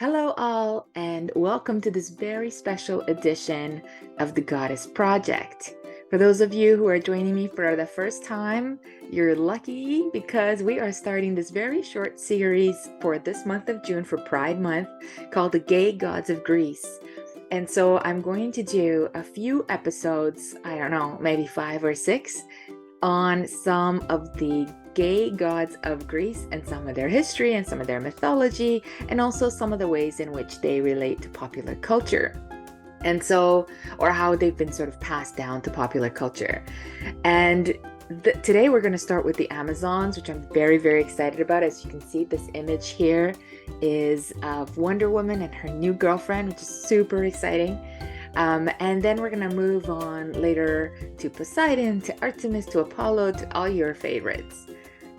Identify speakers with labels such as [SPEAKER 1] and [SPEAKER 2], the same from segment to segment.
[SPEAKER 1] Hello, all, and welcome to this very special edition of the Goddess Project. For those of you who are joining me for the first time, you're lucky because we are starting this very short series for this month of June for Pride Month called The Gay Gods of Greece. And so I'm going to do a few episodes, I don't know, maybe 5 or 6, on some of the gay gods of Greece and some of their history and some of their mythology, and also some of the ways in which they relate to popular culture. And so, or how they've been sort of passed down to popular culture. And today we're going to start with the Amazons, which I'm very, very excited about. As you can see, this image here is of Wonder Woman and her new girlfriend, which is super exciting. And then we're going to move on later to Poseidon, to Artemis, to Apollo, to all your favorites.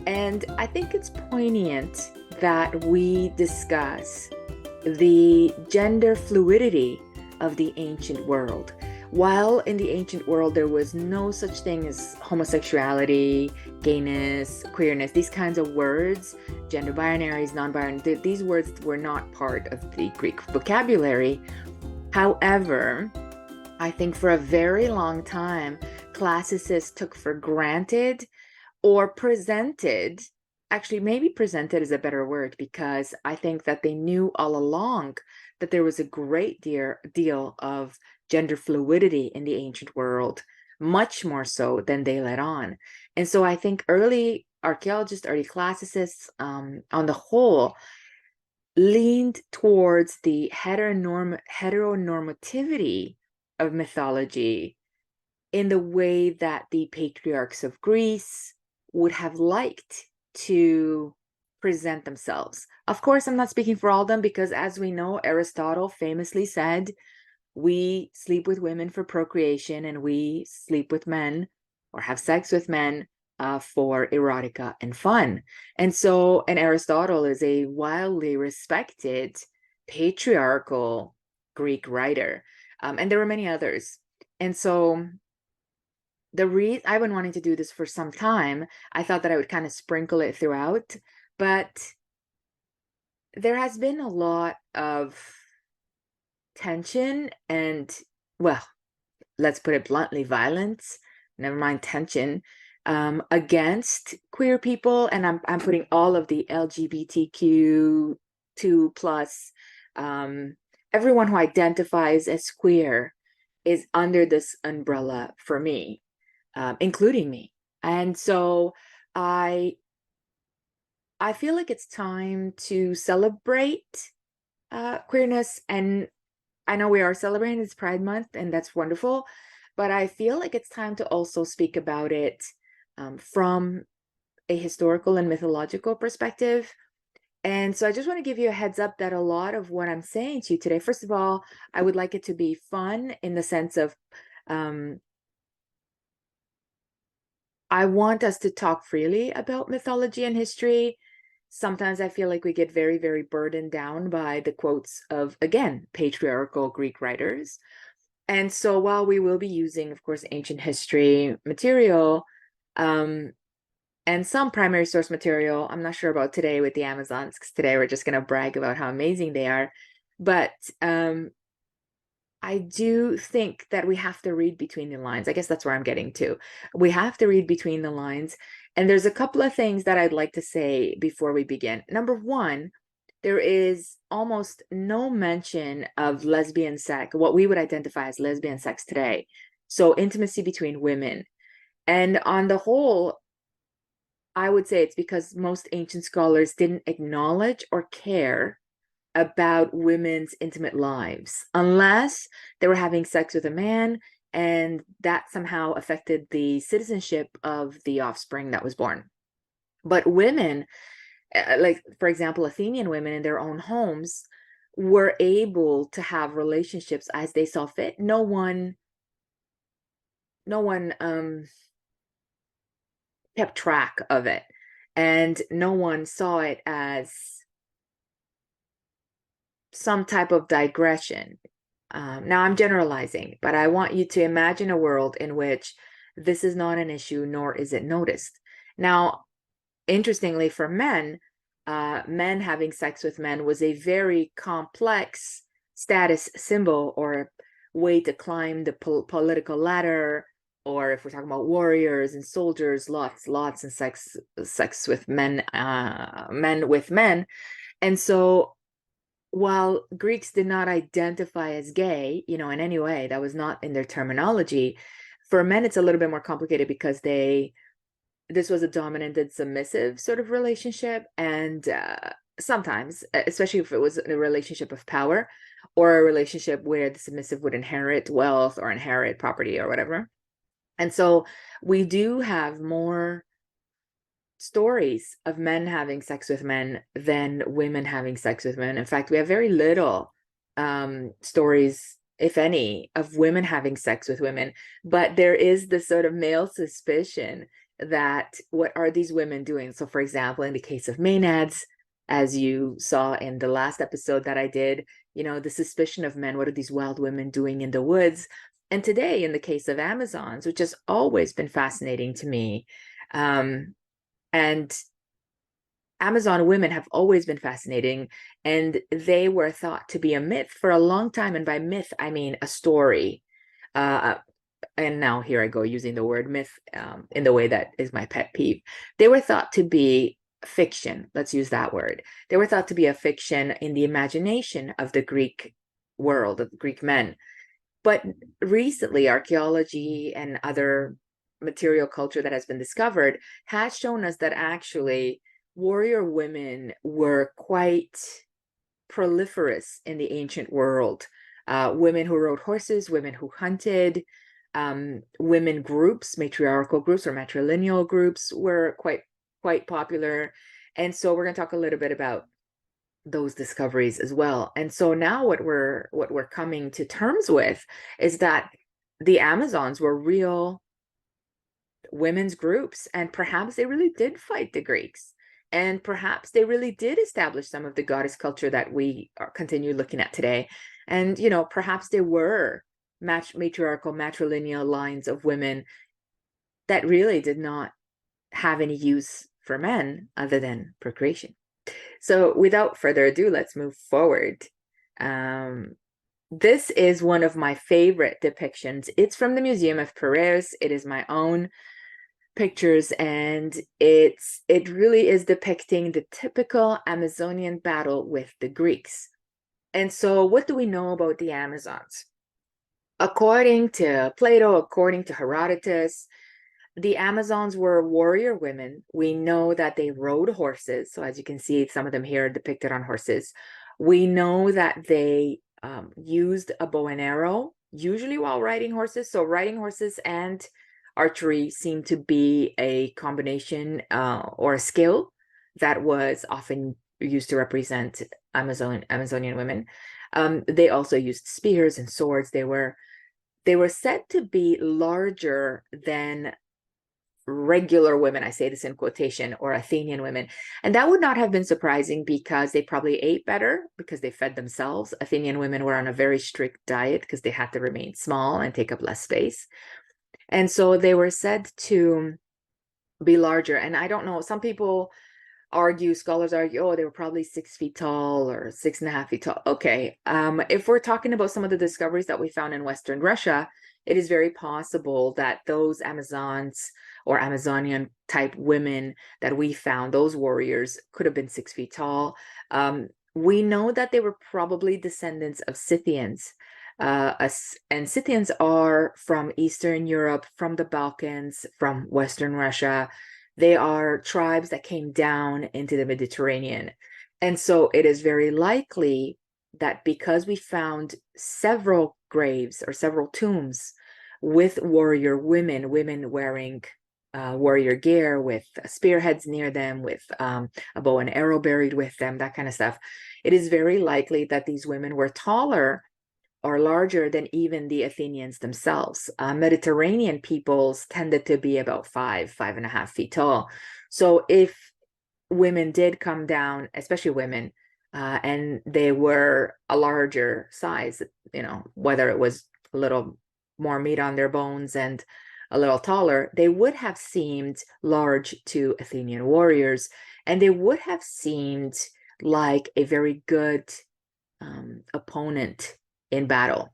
[SPEAKER 1] And I think it's poignant that we discuss the gender fluidity of the ancient world. While in the ancient world, there was no such thing as homosexuality, gayness, queerness, these kinds of words, gender binaries, non-binary, these words were not part of the Greek vocabulary. However, I think for a very long time, classicists took for granted or presented, actually, maybe presented is a better word, because I think that they knew all along that there was a great deal of gender fluidity in the ancient world, much more so than they let on. And so I think early archaeologists, early classicists, on the whole, leaned towards the heteronormativity of mythology in the way that the patriarchs of Greece would have liked to present themselves. Of course, I'm not speaking for all of them, because as we know, Aristotle famously said, we sleep with women for procreation and we sleep with men or have sex with men for erotica and fun. And Aristotle is a wildly respected patriarchal Greek writer. And there were many others. And so I've been wanting to do this for some time. I thought that I would kind of sprinkle it throughout, but there has been a lot of tension and, well, let's put it bluntly, violence, never mind tension, against queer people. And I'm putting all of the LGBTQ2 plus, everyone who identifies as queer is under this umbrella for me, including me. And so I feel like it's time to celebrate queerness. And I know we are celebrating this Pride Month, and that's wonderful, but I feel like it's time to also speak about it from a historical and mythological perspective. And so I just want to give you a heads up that a lot of what I'm saying to you today, first of all, I would like it to be fun in the sense of I want us to talk freely about mythology and history. Sometimes I feel like we get very, very burdened down by the quotes of, again, patriarchal Greek writers. And so while we will be using, of course, ancient history material, and some primary source material, I'm not sure about today with the Amazons, because today we're just going to brag about how amazing they are. But I do think that we have to read between the lines. I guess that's where I'm getting to. We have to read between the lines. And there's a couple of things that I'd like to say before we begin. Number one, there is almost no mention of lesbian sex, what we would identify as lesbian sex today. So intimacy between women. And on the whole, I would say it's because most ancient scholars didn't acknowledge or care about women's intimate lives, unless they were having sex with a man and that somehow affected the citizenship of the offspring that was born. But women, like for example, Athenian women in their own homes, were able to have relationships as they saw fit. No one kept track of it, and no one saw it as some type of digression. Now I'm generalizing, but I want you to imagine a world in which this is not an issue, nor is it noticed. Now, interestingly, for men, men having sex with men was a very complex status symbol or way to climb the political ladder, or if we're talking about warriors and soldiers, lots and sex with men, men with men. And so while Greeks did not identify as gay, in any way, that was not in their terminology. For men, it's a little bit more complicated because this was a dominant and submissive sort of relationship. And sometimes, especially if it was a relationship of power or a relationship where the submissive would inherit wealth or inherit property or whatever. And so we do have more stories of men having sex with men than women having sex with men. In fact, we have very little stories, if any, of women having sex with women. But there is this sort of male suspicion that what are these women doing? So, for example, in the case of Maenads, as you saw in the last episode that I did, the suspicion of men, what are these wild women doing in the woods? And today, in the case of Amazons, which has always been fascinating to me, and Amazon women have always been fascinating, and they were thought to be a myth for a long time. And by myth, I mean a story. And now here I go using the word myth in the way that is my pet peeve. They were thought to be fiction. Let's use that word. They were thought to be a fiction in the imagination of the Greek world, of Greek men. But recently, archaeology and other material culture that has been discovered has shown us that actually warrior women were quite proliferous in the ancient world. Women who rode horses, women who hunted, women groups, matriarchal groups or matrilineal groups were quite popular. And so we're going to talk a little bit about those discoveries as well. And so now what we're coming to terms with is that the Amazons were real women's groups, and perhaps they really did fight the Greeks, and perhaps they really did establish some of the goddess culture that we continue looking at today. And perhaps there were matriarchal matrilineal lines of women that really did not have any use for men other than procreation. So without further ado, let's move forward. This is one of my favorite depictions. It's from the Museum of Piraeus. It is my own pictures, and it really is depicting the typical Amazonian battle with the Greeks. And so what do we know about the Amazons? According to Plato, according to Herodotus, the Amazons were warrior women. We know that they rode horses. So as you can see, some of them here are depicted on horses. We know that they used a bow and arrow, usually while riding horses. So riding horses and archery seemed to be a combination or a skill that was often used to represent Amazonian women. They also used spears and swords. They were said to be larger than regular women, I say this in quotation, or Athenian women. And that would not have been surprising because they probably ate better because they fed themselves. Athenian women were on a very strict diet because they had to remain small and take up less space. And so they were said to be larger. And I don't know, some people scholars argue, oh, they were probably 6 feet tall or 6.5 feet tall. Okay. If we're talking about some of the discoveries that we found in Western Russia, it is very possible that those Amazons or Amazonian type women that we found, those warriors, could have been 6 feet tall. We know that they were probably descendants of Scythians. And Scythians are from Eastern Europe, from the Balkans, from Western Russia. They are tribes that came down into the Mediterranean. And so it is very likely that because we found several graves or several tombs with warrior women wearing warrior gear with spearheads near them, with a bow and arrow buried with them, that kind of stuff, it is very likely that these women were taller or larger than even the Athenians themselves. Mediterranean peoples tended to be about 5.5 feet tall. So if women did come down, especially women, and they were a larger size, whether it was a little more meat on their bones and a little taller, they would have seemed large to Athenian warriors. and they would have seemed like a very good opponent in battle.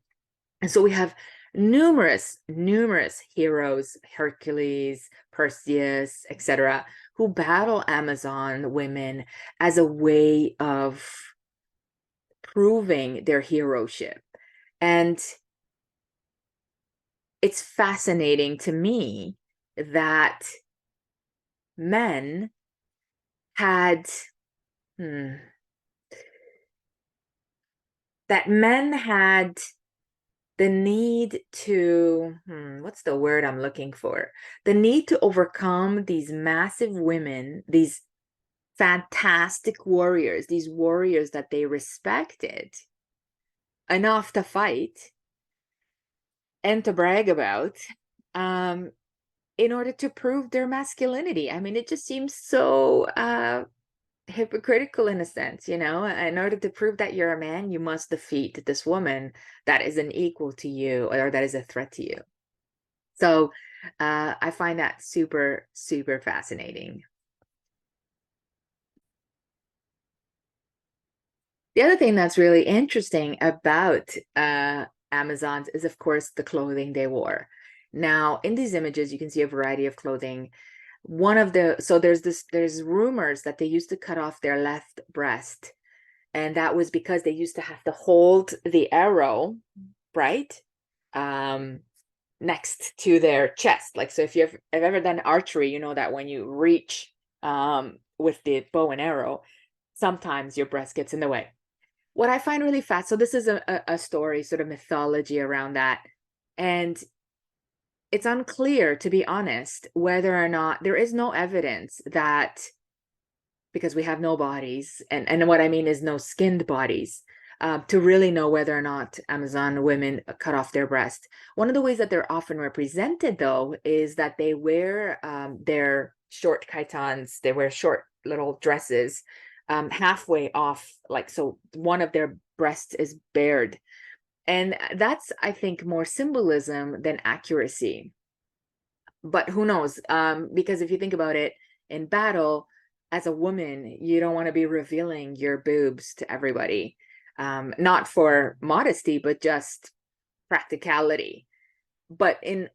[SPEAKER 1] And so we have numerous heroes, Hercules, Perseus, etc., who battle Amazon women as a way of proving their heroship. And it's fascinating to me that men had the need to, what's the word I'm looking for? The need to overcome these massive women, these fantastic warriors, these warriors that they respected enough to fight and to brag about, in order to prove their masculinity. I mean, it just seems so hypocritical in a sense, in order to prove that you're a man, you must defeat this woman that is an equal to you or that is a threat to you. So I find that super fascinating. The other thing that's really interesting about Amazons is, of course, the clothing they wore. Now, in these images, you can see a variety of clothing. There's rumors that they used to cut off their left breast, and that was because they used to have to hold the arrow, right, next to their chest. Like, so if you've ever done archery, you know that when you reach with the bow and arrow, sometimes your breast gets in the way. What I find really fast, so this is a story, sort of mythology around that, and it's unclear, to be honest, whether or not there is no evidence that, because we have no bodies, and what I mean is no skinned bodies, to really know whether or not Amazon women cut off their breast. One of the ways that they're often represented, though, is that they wear their short kaitans, they wear short little dresses, halfway off, like, so one of their breasts is bared. And that's, I think, more symbolism than accuracy. But who knows? Because if you think about it, in battle, as a woman, you don't want to be revealing your boobs to everybody. Not for modesty, but just practicality. But in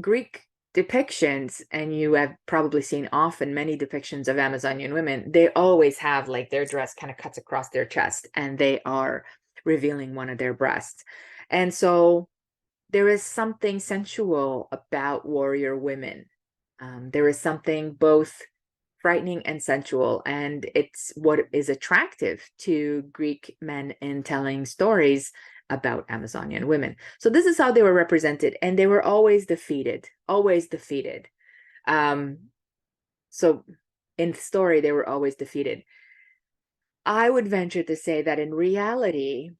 [SPEAKER 1] Greek depictions, and you have probably seen often many depictions of Amazonian women, they always have like their dress kind of cuts across their chest and they are revealing one of their breasts. And so there is something sensual about warrior women. There is something both frightening and sensual, and it's what is attractive to Greek men in telling stories about Amazonian women. So this is how they were represented, and they were always defeated, always defeated. So in story, they were always defeated. I would venture to say that in reality,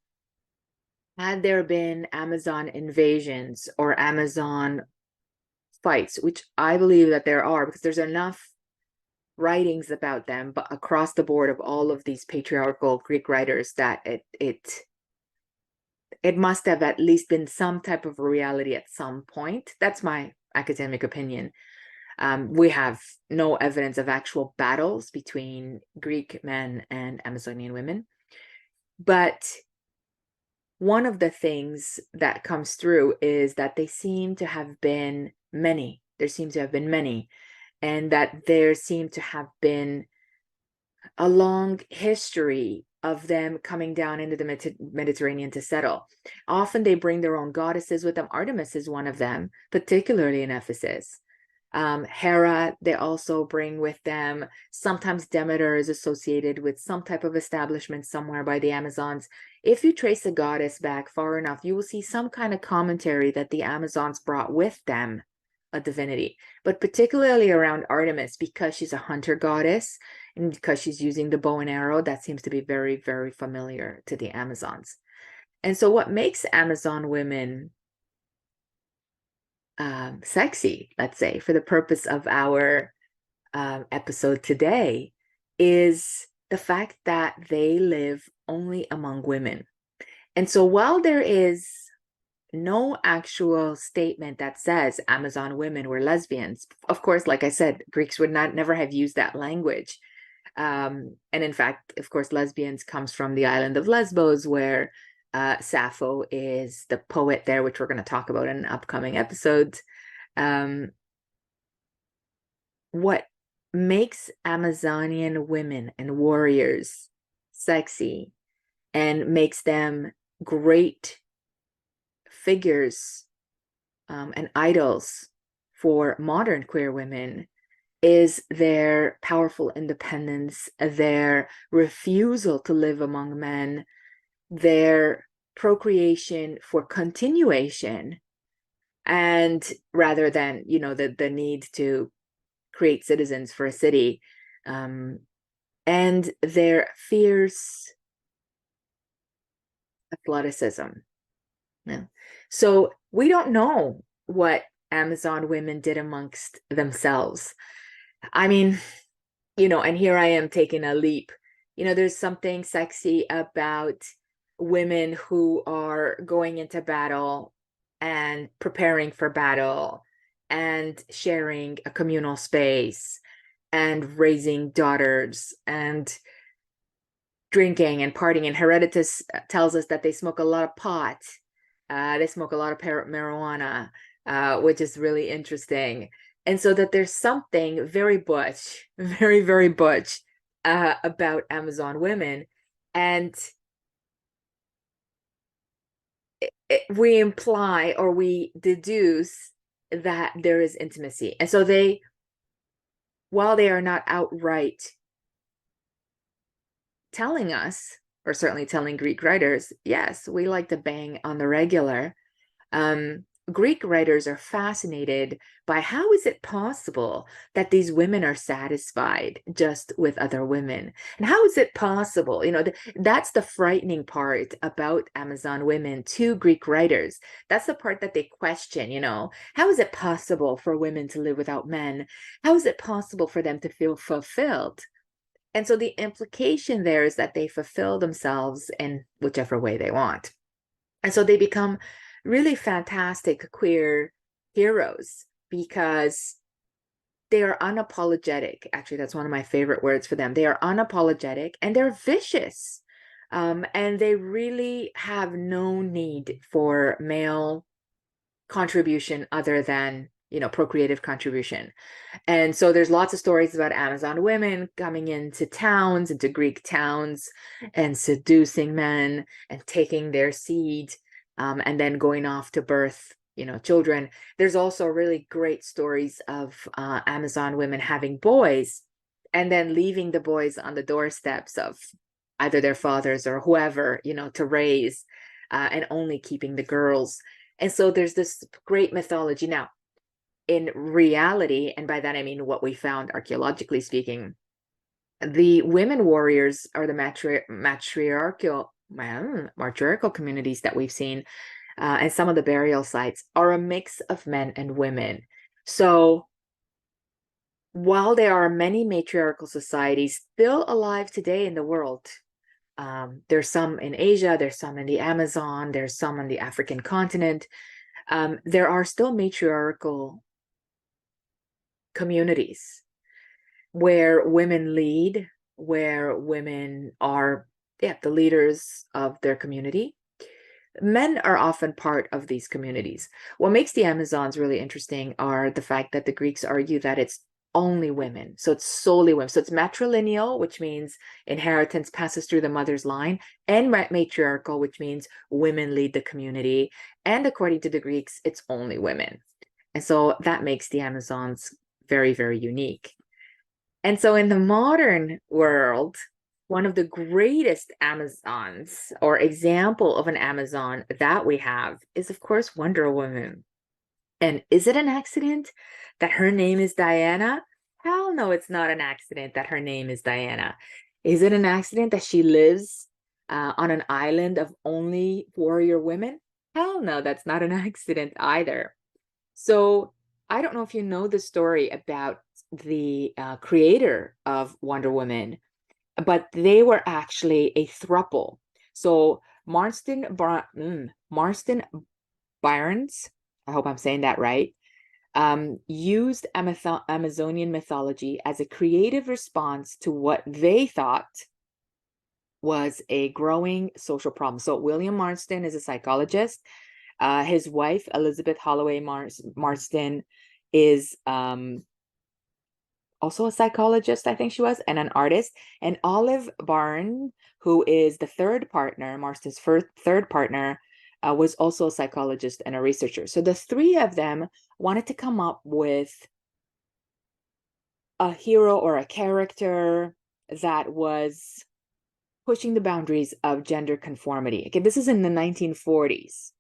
[SPEAKER 1] had there been Amazon invasions or Amazon fights, which I believe that there are, because there's enough writings about them, but across the board of all of these patriarchal Greek writers, that it must have at least been some type of reality at some point. That's my academic opinion. We have no evidence of actual battles between Greek men and Amazonian women. But one of the things that comes through is that they seem to have been many. There seems to have been many, and that there seemed to have been a long history of them coming down into the Mediterranean to settle. Often they bring their own goddesses with them. Artemis is one of them, particularly in Ephesus. Hera, they also bring with them. Sometimes Demeter is associated with some type of establishment somewhere by the Amazons. If you trace a goddess back far enough, you will see some kind of commentary that the Amazons brought with them a divinity, but particularly around Artemis, because she's a hunter goddess and because she's using the bow and arrow, that seems to be very, very familiar to the Amazons. And so what makes Amazon women sexy, let's say, for the purpose of our episode today, is the fact that they live only among women. And so while there is no actual statement that says Amazon women were lesbians, of course, like I said, Greeks would never have used that language. And in fact, of course, lesbians comes from the island of Lesbos, where Sappho is the poet there, which we're going to talk about in upcoming episodes. What makes Amazonian women and warriors sexy and makes them great figures and idols for modern queer women is their powerful independence, their refusal to live among men, their procreation for continuation, and rather than, the need to create citizens for a city, and their fierce athleticism. Yeah. So we don't know what Amazon women did amongst themselves. I mean, and here I am taking a leap. There's something sexy about women who are going into battle and preparing for battle and sharing a communal space and raising daughters and drinking and partying. And Herodotus tells us that they smoke a lot of pot. They smoke a lot of marijuana, which is really interesting. And so that there's something very butch, very, very butch about Amazon women. And we imply or we deduce that there is intimacy. And so while they are not outright telling us, or certainly telling Greek writers, yes, we like to bang on the regular, Greek writers are fascinated by how is it possible that these women are satisfied just with other women? And how is it possible? That's the frightening part about Amazon women to Greek writers. That's the part that they question, how is it possible for women to live without men? How is it possible for them to feel fulfilled? And so the implication there is that they fulfill themselves in whichever way they want. And so they become really fantastic queer heroes because they are unapologetic. Actually, that's one of my favorite words for them. They are unapologetic and they're vicious. And they really have no need for male contribution other than, procreative contribution. And so there's lots of stories about Amazon women coming into Greek towns, and seducing men and taking their seed, and then going off to birth, children. There's also really great stories of Amazon women having boys and then leaving the boys on the doorsteps of either their fathers or whoever, to raise, and only keeping the girls. And so there's this great mythology. Now, in reality, and by that I mean what we found archaeologically speaking, the women warriors are the matriarchal communities that we've seen, and some of the burial sites are a mix of men and women. So while there are many matriarchal societies still alive today in the world, there's some in Asia, there's some in the Amazon, there's some on the African continent, there are still matriarchal communities where women lead, where women are the leaders of their community. Men are often part of these communities. What makes the Amazons really interesting are the fact that the Greeks argue that it's only women. So it's solely women. So it's matrilineal, which means inheritance passes through the mother's line, and matriarchal, which means women lead the community. And according to the Greeks, it's only women. And so that makes the Amazons very, very unique. And so in the modern world, one of the greatest Amazons or example of an Amazon that we have is, of course, Wonder Woman. And is it an accident that her name is Diana? Hell no, it's not an accident that her name is Diana. Is it an accident that she lives on an island of only warrior women? Hell no, that's not an accident either. So I don't know if you know the story about the creator of Wonder Woman, but they were actually a throuple. So Marston Byrnes, I hope I'm saying that right, used Amazonian mythology as a creative response to what they thought was a growing social problem. So William Marston is a psychologist. His wife, Elizabeth Holloway Marston, is also a psychologist, I think she was, and an artist. And Olive Byrne, who is the third partner, Marston's third partner, was also a psychologist and a researcher. So the three of them wanted to come up with a hero or a character that was pushing the boundaries of gender conformity. Okay, this is in the 1940s.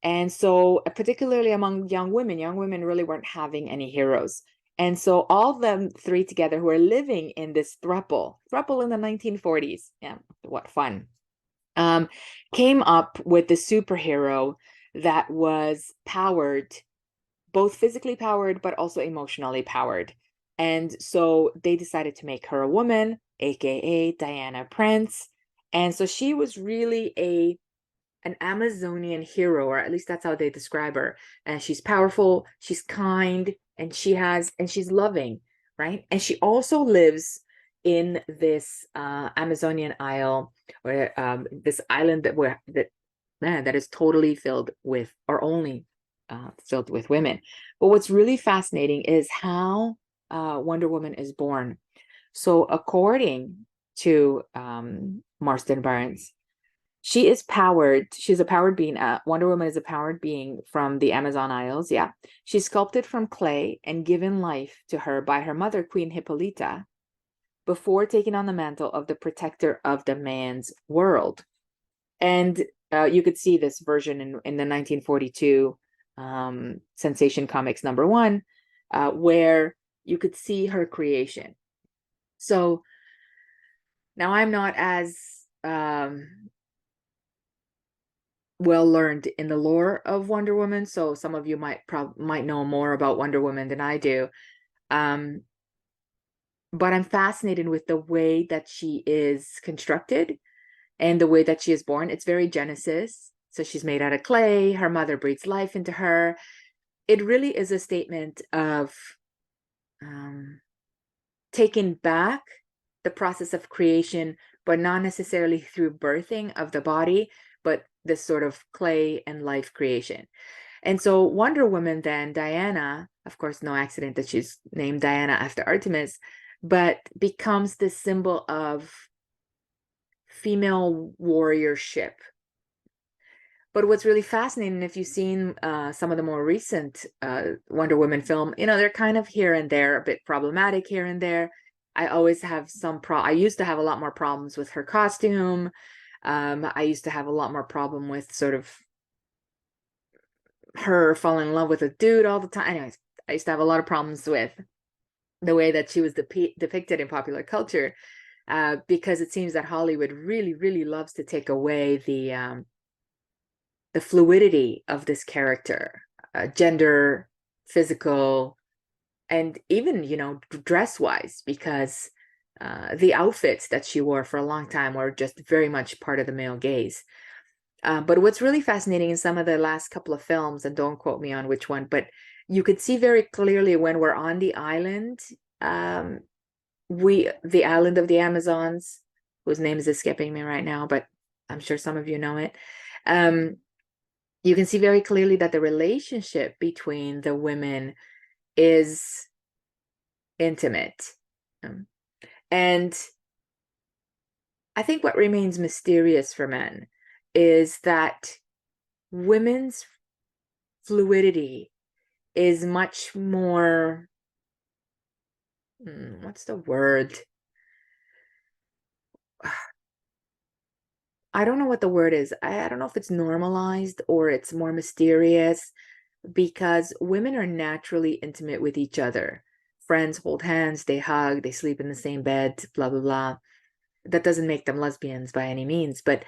[SPEAKER 1] And so, particularly among young women really weren't having any heroes. And so all of them three together who are living in this throuple in the 1940s, yeah, what fun, came up with the superhero that was powered, both physically powered, but also emotionally powered. And so they decided to make her a woman, aka Diana Prince. And so she was really an Amazonian hero, or at least that's how they describe her. And she's powerful, she's kind, and she's loving, right? And she also lives in this Amazonian isle, or this island that is totally filled with, or only filled with women. But what's really fascinating is how Wonder Woman is born. So according to Marston Barnes, she's a powered being. Wonder Woman is a powered being from the Amazon Isles. Yeah. She's sculpted from clay and given life to her by her mother, Queen Hippolyta, before taking on the mantle of the protector of the man's world. And you could see this version in the 1942 Sensation Comics #1, where you could see her creation. So now I'm not as well learned in the lore of Wonder Woman, so some of you might know more about Wonder Woman than I do. But I'm fascinated with the way that she is constructed and the way that she is born. It's very Genesis. So she's made out of clay. Her mother breathes life into her. It really is a statement of taking back the process of creation, but not necessarily through birthing of the body, but this sort of clay and life creation. And so Wonder Woman, then Diana, of course, no accident that she's named Diana after Artemis, but becomes this symbol of female warriorship. But what's really fascinating, if you've seen some of the more recent Wonder Woman film, they're kind of here and there, a bit problematic here and there. I always have I used to have a lot more problems with her costume. I used to have a lot more problem with sort of her falling in love with a dude all the time. Anyways, I used to have a lot of problems with the way that she was depicted in popular culture, because it seems that Hollywood really, really loves to take away the fluidity of this character, gender, physical, and even, dress-wise, because the outfits that she wore for a long time were just very much part of the male gaze. But what's really fascinating in some of the last couple of films, and don't quote me on which one, but you could see very clearly when we're on the island, the island of the Amazons, whose name is escaping me right now, but I'm sure some of you know it. You can see very clearly that the relationship between the women is intimate. And I think what remains mysterious for men is that women's fluidity is much more, what's the word? I don't know what the word is. I don't know if it's normalized or it's more mysterious, because women are naturally intimate with each other. Friends hold hands, they hug, they sleep in the same bed, blah, blah, blah. That doesn't make them lesbians by any means, but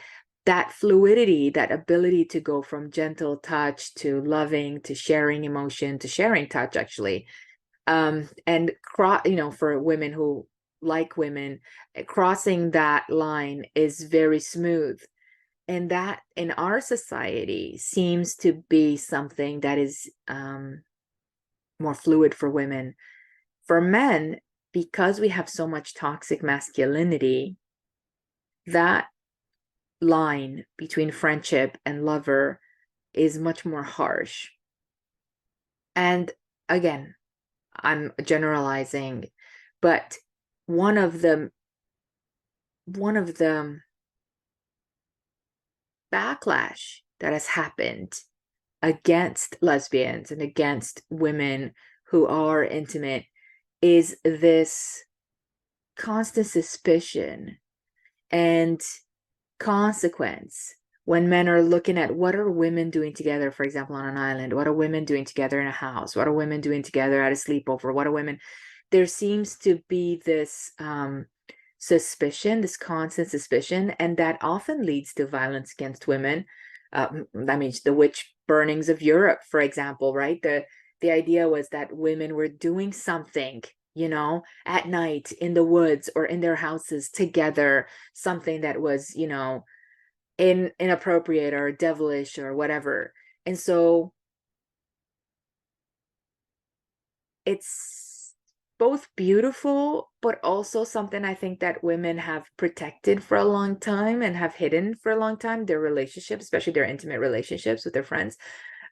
[SPEAKER 1] that fluidity, that ability to go from gentle touch to loving, to sharing emotion, to sharing touch, actually. And for women who like women, crossing that line is very smooth. And that in our society seems to be something that is more fluid for women. For men, because we have so much toxic masculinity, that line between friendship and lover is much more harsh. And again, I'm generalizing, but one of the backlash that has happened against lesbians and against women who are intimate is this constant suspicion and consequence when men are looking at what are women doing together, for example, on an island, what are women doing together in a house, what are women doing together at a sleepover, what are women, there seems to be this suspicion, this constant suspicion, and that often leads to violence against women. I mean, the witch burnings of Europe, for example, right? The idea was that women were doing something, you know, at night in the woods or in their houses together, something that was, you know, inappropriate or devilish or whatever. And so it's both beautiful, but also something I think that women have protected for a long time and have hidden for a long time, their relationships, especially their intimate relationships with their friends.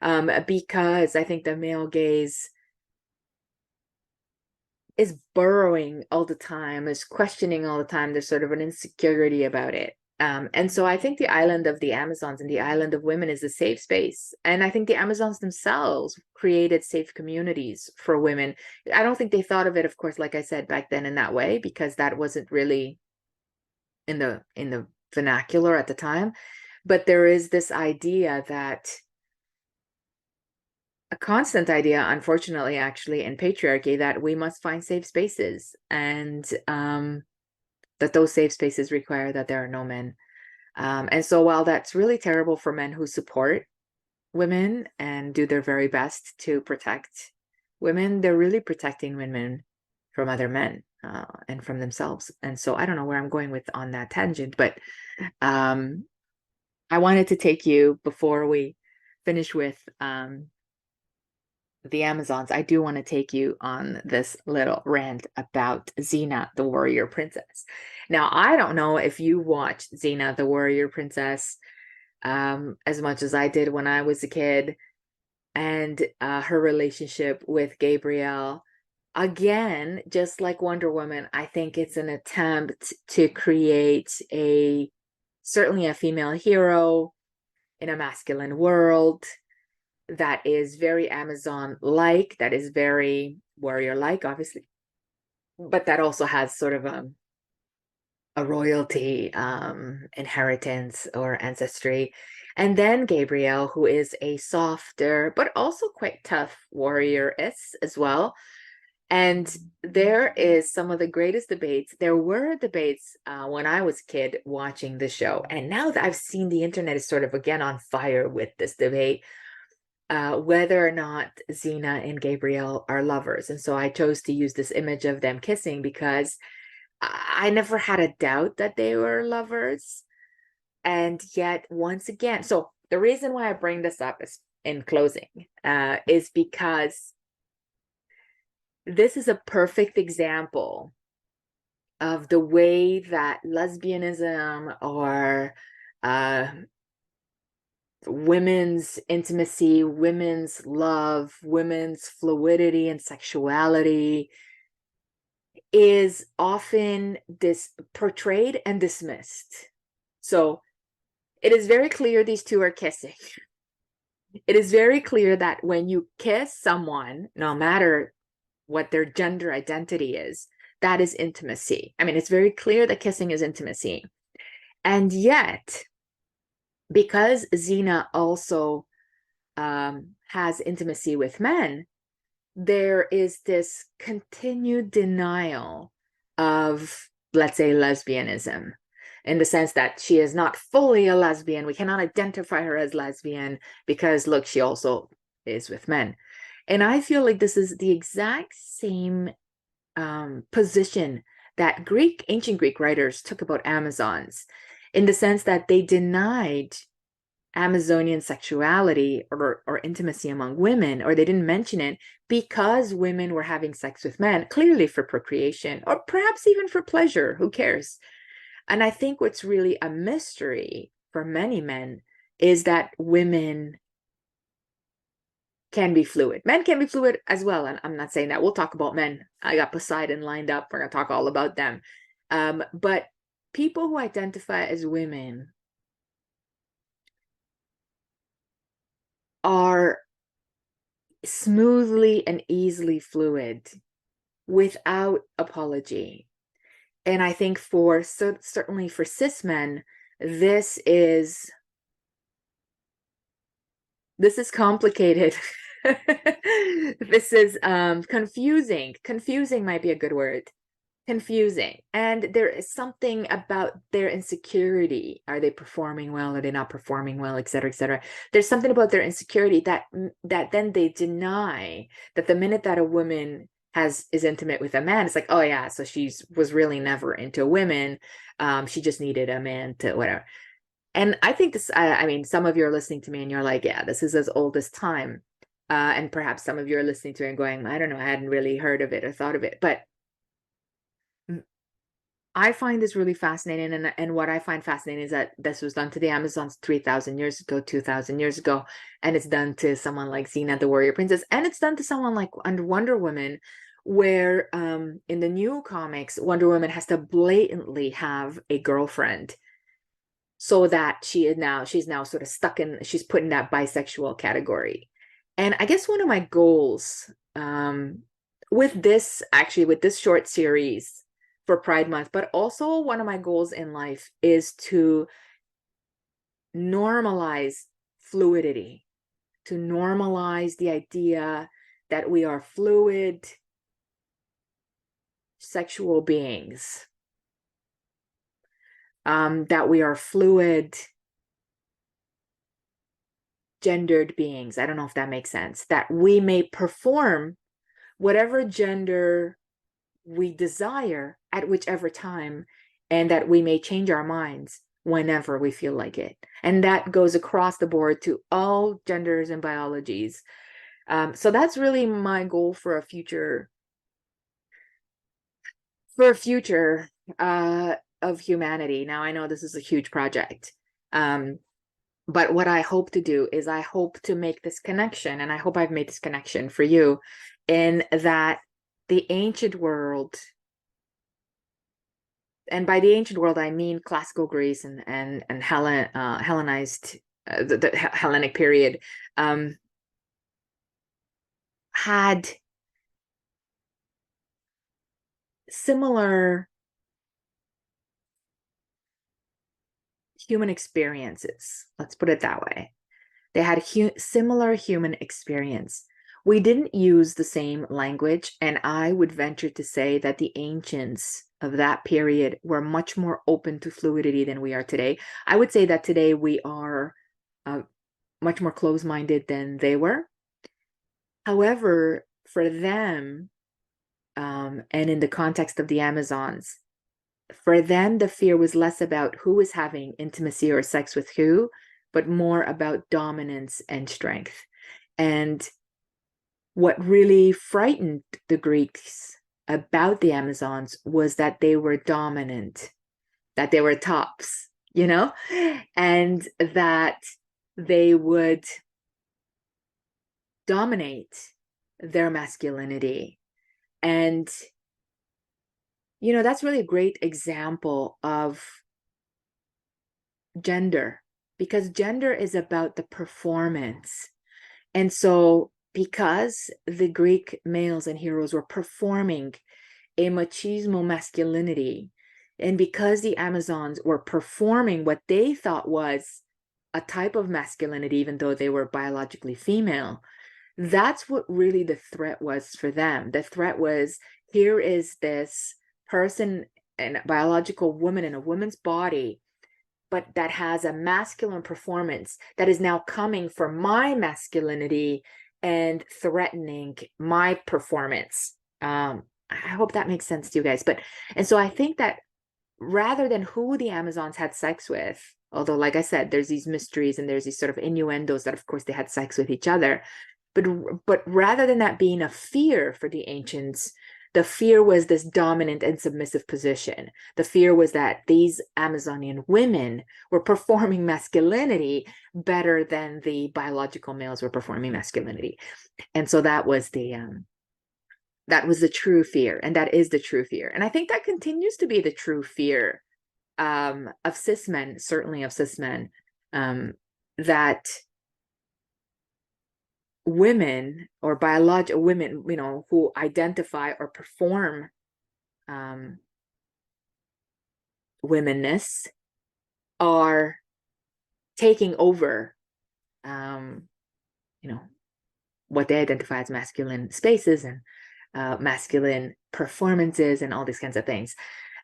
[SPEAKER 1] Because I think the male gaze is burrowing all the time, is questioning all the time. There's sort of an insecurity about it. And so I think the island of the Amazons and the island of women is a safe space. And I think the Amazons themselves created safe communities for women. I don't think they thought of it, of course, like I said, back then in that way, because that wasn't really in the vernacular at the time. But there is this idea that a constant idea, unfortunately, actually, in patriarchy, that we must find safe spaces, and that those safe spaces require that there are no men. And so while that's really terrible for men who support women and do their very best to protect women, they're really protecting women from other men and from themselves. And so I don't know where I'm going with on that tangent, but I wanted to take you, before we finish with the Amazons, I do want to take you on this little rant about Xena, the warrior princess. Now, I don't know if you watched Xena, the warrior princess, as much as I did when I was a kid, and her relationship with Gabriel. Again, just like Wonder Woman, I think it's an attempt to create certainly a female hero in a masculine world that is very Amazon-like, that is very warrior-like, obviously, but that also has sort of a royalty inheritance or ancestry. And then Gabriel, who is a softer, but also quite tough warrior-ess as well. And there is some of the greatest debates. There were debates when I was a kid watching the show. And now that I've seen the internet is sort of again on fire with this debate, whether or not Xena and Gabriel are lovers. And so I chose to use this image of them kissing because I never had a doubt that they were lovers. And yet, once again, so the reason why I bring this up is in closing is because this is a perfect example of the way that lesbianism or women's intimacy, women's love, women's fluidity and sexuality is often portrayed and dismissed. So it is very clear these two are kissing. It is very clear that when you kiss someone, no matter what their gender identity is, that is intimacy. I mean, it's very clear that kissing is intimacy. And yet, because Xena also has intimacy with men, there is this continued denial of, let's say, lesbianism, in the sense that she is not fully a lesbian. We cannot identify her as lesbian because, look, she also is with men. And I feel like this is the exact same position that ancient Greek writers took about Amazons, in the sense that they denied Amazonian sexuality or intimacy among women, or they didn't mention it because women were having sex with men, clearly for procreation, or perhaps even for pleasure. Who cares? And I think what's really a mystery for many men is that women can be fluid. Men can be fluid as well. And I'm not saying that. We'll talk about men. I got Poseidon lined up. We're going to talk all about them. But people who identify as women are smoothly and easily fluid without apology. And I think certainly for cis men, this is complicated. This is confusing. Confusing might be a good word. Confusing. And there is something about their insecurity. Are they performing well? Are they not performing well? Et cetera, et cetera. There's something about their insecurity that then they deny that the minute that a woman is intimate with a man, it's like, oh yeah, so was really never into women. She just needed a man to whatever. And I think this, I mean, some of you are listening to me and you're like, yeah, this is as old as time. And perhaps some of you are listening to it and going, I don't know, I hadn't really heard of it or thought of it. But I find this really fascinating. And what I find fascinating is that this was done to the Amazons 3,000 years ago, 2,000 years ago. And it's done to someone like Xena, the warrior princess. And it's done to someone like under Wonder Woman, where in the new comics, Wonder Woman has to blatantly have a girlfriend so that she's now sort of she's put in that bisexual category. And I guess one of my goals with this short series for Pride Month, but also one of my goals in life is to normalize fluidity, to normalize the idea that we are fluid sexual beings, that we are fluid gendered beings. I don't know if that makes sense. That we may perform whatever gender we desire at whichever time, and that we may change our minds whenever we feel like it. And that goes across the board to all genders and biologies. So that's really my goal for a future of humanity. Now, I know this is a huge project. But what I hope to do is I hope to make this connection, and I hope I've made this connection for you, in that the ancient world, and by the ancient world, I mean classical Greece and Hellenized, the Hellenic period, had similar human experiences. Let's put it that way. They had similar human experience. We didn't use the same language, and I would venture to say that the ancients of that period were much more open to fluidity than we are today. I would say that today we are much more closed-minded than they were. However, for them, and in the context of the Amazons, for them, the fear was less about who was having intimacy or sex with who, but more about dominance and strength. And what really frightened the Greeks about the Amazons was that they were dominant, that they were tops, and that they would dominate their masculinity. And that's really a great example of gender, because gender is about the performance. And so because the Greek males and heroes were performing a machismo masculinity, and because the Amazons were performing what they thought was a type of masculinity, even though they were biologically female, that's what really the threat was for them. The threat was, here is this person, and biological woman in a woman's body, but that has a masculine performance that is now coming for my masculinity and threatening my performance. I hope that makes sense to you guys. And so I think that rather than who the Amazons had sex with, Although, like I said, there's these mysteries and there's these sort of innuendos that, of course, they had sex with each other. But rather than that being a fear for the ancients, the fear was this dominant and submissive position. The fear was that these Amazonian women were performing masculinity better than the biological males were performing masculinity. And so that was the true fear, and that is the true fear. And I think that continues to be the true fear of cis men, certainly of cis men, that women or biological women, who identify or perform womenness are taking over, what they identify as masculine spaces and masculine performances and all these kinds of things.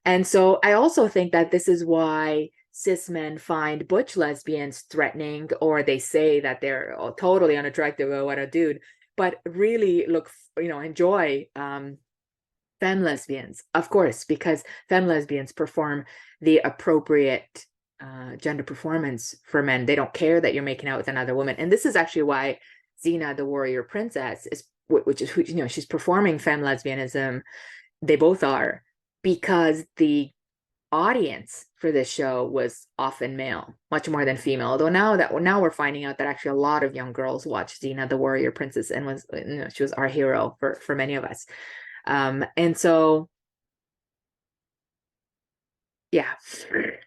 [SPEAKER 1] And so I also think that this is why cis men find butch lesbians threatening, or they say that they're totally unattractive, oh, what a dude, but really enjoy femme lesbians, of course, because femme lesbians perform the appropriate gender performance for men. They don't care that you're making out with another woman. And this is actually why Xena, the warrior princess, she's performing femme lesbianism. They both are, because the audience for this show was often male, much more than female. Although now we're finding out that actually a lot of young girls watched Xena, the warrior princess, and she was our hero for many of us. And so, yeah,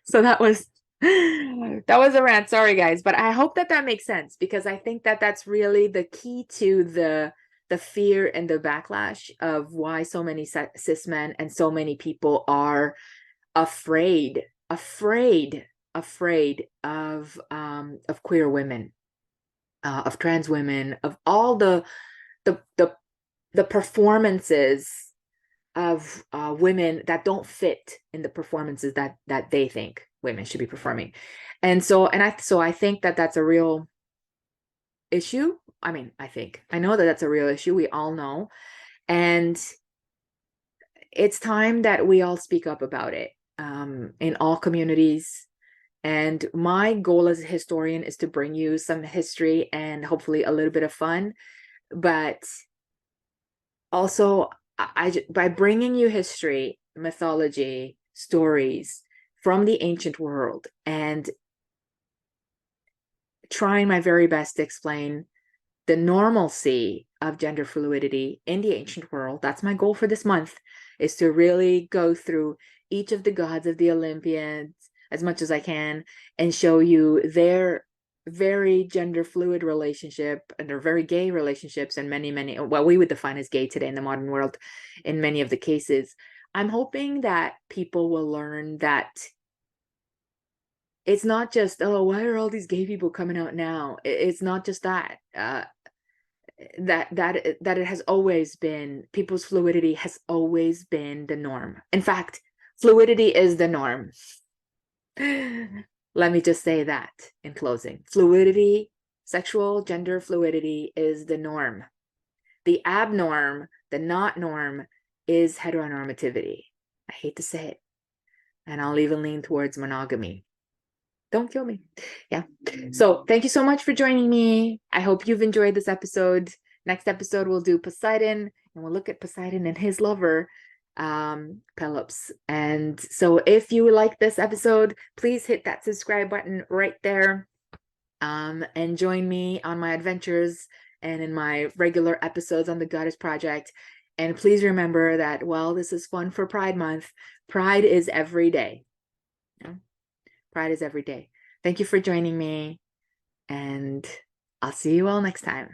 [SPEAKER 1] so that was a rant. Sorry, guys, but I hope that makes sense, because I think that that's really the key to the fear and the backlash of why so many cis men and so many people are afraid of queer women, of trans women, of all the performances of women that don't fit in the performances that they think women should be performing. And so I think that that's a real issue. I know that that's a real issue. We all know. And it's time that we all speak up about it, in all communities. And my goal as a historian is to bring you some history and hopefully a little bit of fun. But also, by bringing you history, mythology, stories from the ancient world, and trying my very best to explain the normalcy of gender fluidity in the ancient world. That's my goal for this month, is to really go through each of the gods of the Olympians as much as I can and show you their very gender fluid relationship and their very gay relationships, and many, what we would define as gay today in the modern world in many of the cases. I'm hoping that people will learn that it's not just, oh, why are all these gay people coming out now? It's not just that. That it has always been, people's fluidity has always been the norm. In fact, fluidity is the norm. Let me just say that in closing. Fluidity, sexual gender fluidity is the norm. The abnorm, the not norm, is heteronormativity. I hate to say it. And I'll even lean towards monogamy. Don't kill me. Yeah. So thank you so much for joining me. I hope you've enjoyed this episode. Next episode, we'll do Poseidon, and we'll look at Poseidon and his lover, Pelops. And so if you like this episode, please hit that subscribe button right there, and join me on my adventures and in my regular episodes on the Goddess Project. And please remember that while this is fun for Pride Month, Pride is every day. Pride is every day. Thank you for joining me, and I'll see you all next time.